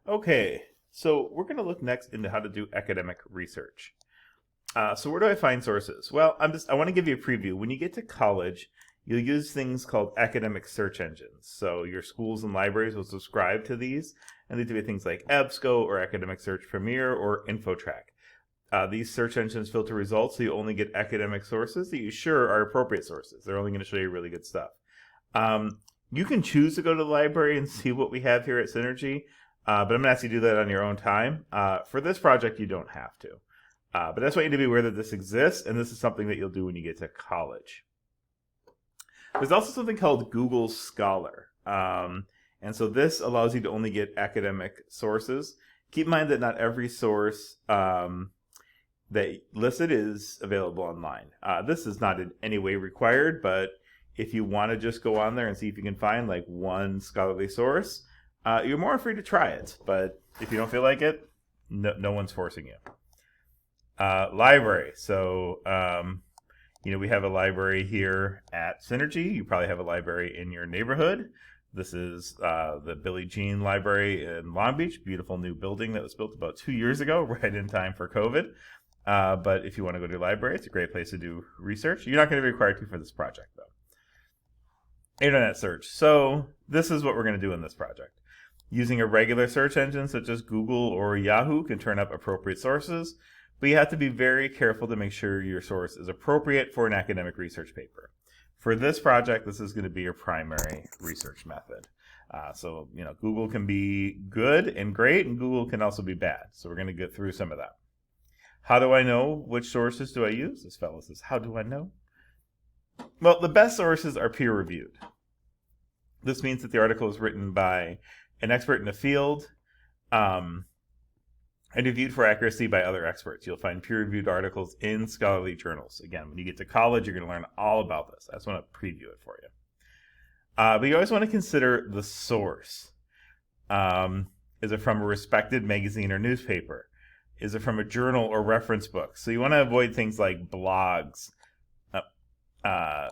Okay, so we're going to look next into how to do academic research. So where do I find sources? Well, I want to give you a preview. When you get to college, you'll use things called academic search engines. So your schools and libraries will subscribe to these, and these will be things like EBSCO or Academic Search Premier or InfoTrack. These search engines filter results, so you only get academic sources that you sure are appropriate sources. They're only going to show you really good stuff. You can choose to go to the library and see what we have here at Synergy, but I'm going to ask you to do that on your own time. For this project, you don't have to. But I just want you to be aware that this exists, and this is something that you'll do when you get to college. There's also something called Google Scholar. And so this allows you to only get academic sources. Keep in mind that not every source that listed is available online. This is not in any way required, but if you want to just go on there and see if you can find like one scholarly source, you're more free to try it. But if you don't feel like it, no one's forcing you. Library. So, we have a library here at Synergy. You probably have a library in your neighborhood. This is the Billie Jean Library in Long Beach. Beautiful new building that was built about 2 years ago, right in time for COVID. But if you want to go to a library, it's a great place to do research. You're not going to be required to for this project, though. Internet search. So this is what we're going to do in this project. Using a regular search engine such as Google or Yahoo can turn up appropriate sources, but you have to be very careful to make sure your source is appropriate for an academic research paper. For this project, this is going to be your primary research method. Google can be good and great, and Google can also be bad. So we're going to get through some of that. How do I know which sources do I use? This fellow says, how do I know? Well, the best sources are peer-reviewed. This means that the article is written by an expert in the field, and reviewed for accuracy by other experts. You'll find peer-reviewed articles in scholarly journals. Again, when you get to college, you're going to learn all about this. I just want to preview it for you. But you always want to consider the source. Is it from a respected magazine or newspaper? Is it from a journal or reference book? So you want to avoid things like blogs,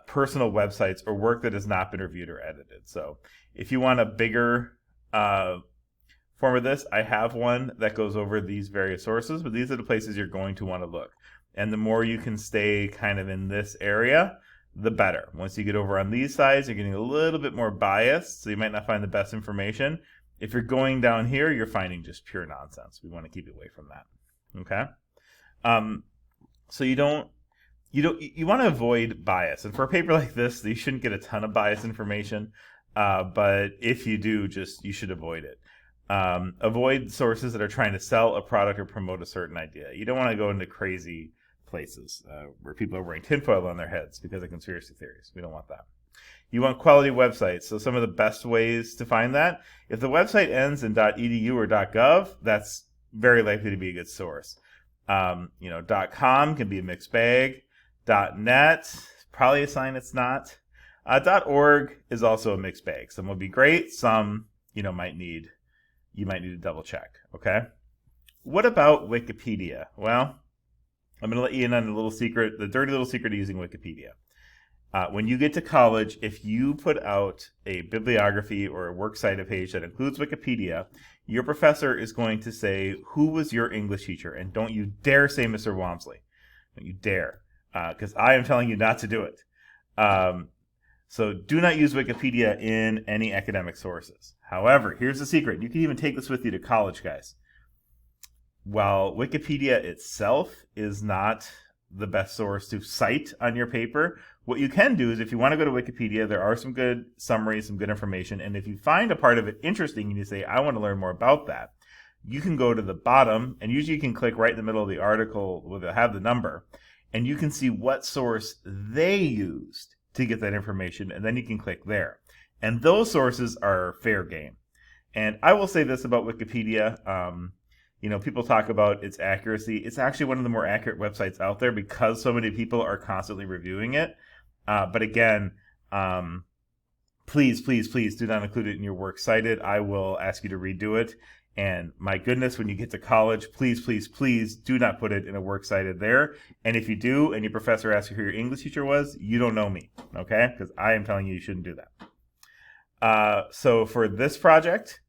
personal websites, or work that has not been reviewed or edited. So if you want a bigger form of this, I have one that goes over these various sources, but these are the places you're going to want to look. And the more you can stay kind of in this area, the better. Once you get over on these sides, you're getting a little bit more biased, so you might not find the best information. If you're going down here, you're finding just pure nonsense. We want to keep away from that. Okay? So you want to avoid bias. And for a paper like this, you shouldn't get a ton of biased information. But if you do, you should avoid it. Avoid sources that are trying to sell a product or promote a certain idea. You don't want to go into crazy places where people are wearing tinfoil on their heads because of conspiracy theories. We don't want that. You want quality websites. So some of the best ways to find that, if the website ends in .edu or .gov, that's very likely to be a good source. .com can be a mixed bag. .net, probably a sign it's not. .org is also a mixed bag. Some will be great. Some, you might need to double check. Okay. What about Wikipedia? Well, I'm going to let you in on a little secret, the dirty little secret of using Wikipedia. When you get to college, if you put out a bibliography or a works cited page that includes Wikipedia, your professor is going to say, who was your English teacher? And don't you dare say Mr. Walmsley. Don't you dare. Because I am telling you not to do it. So do not use Wikipedia in any academic sources. However, here's the secret. You can even take this with you to college, guys. While Wikipedia itself is not the best source to cite on your paper, what you can do is if you want to go to Wikipedia, there are some good summaries, some good information, and if you find a part of it interesting and you say, I want to learn more about that, you can go to the bottom, and usually you can click right in the middle of the article where they'll have the number, and you can see what source they used to get that information, and then you can click there. And those sources are fair game. And I will say this about Wikipedia. People talk about its accuracy. It's actually one of the more accurate websites out there because so many people are constantly reviewing it. But again, please do not include it in your works cited. I will ask you to redo it. And my goodness, when you get to college, please do not put it in a works cited there. And if you do, and your professor asks you who your English teacher was, you don't know me, okay? Because I am telling you shouldn't do that. So for this project,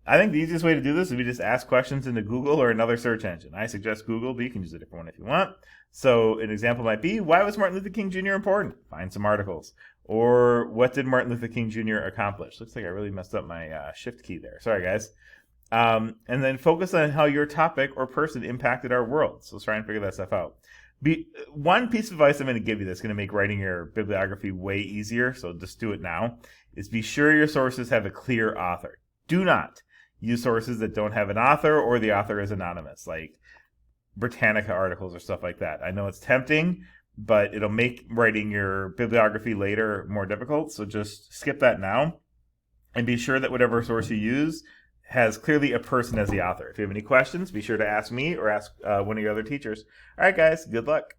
I think the easiest way to do this is we just ask questions into Google or another search engine. I suggest Google, but you can use a different one if you want. So an example might be, why was Martin Luther King Jr. important? Find some articles. Or what did Martin Luther King Jr. accomplish? Looks like I really messed up my shift key there. Sorry, guys. And then focus on how your topic or person impacted our world. So let's try and figure that stuff out. One piece of advice I'm going to give you that's going to make writing your bibliography way easier, so just do it now, is be sure your sources have a clear author. Do not use sources that don't have an author or the author is anonymous, like Britannica articles or stuff like that. I know it's tempting, but it'll make writing your bibliography later more difficult, so just skip that now. And be sure that whatever source you use has clearly a person as the author. If you have any questions, be sure to ask me or ask one of your other teachers. All right, guys, good luck.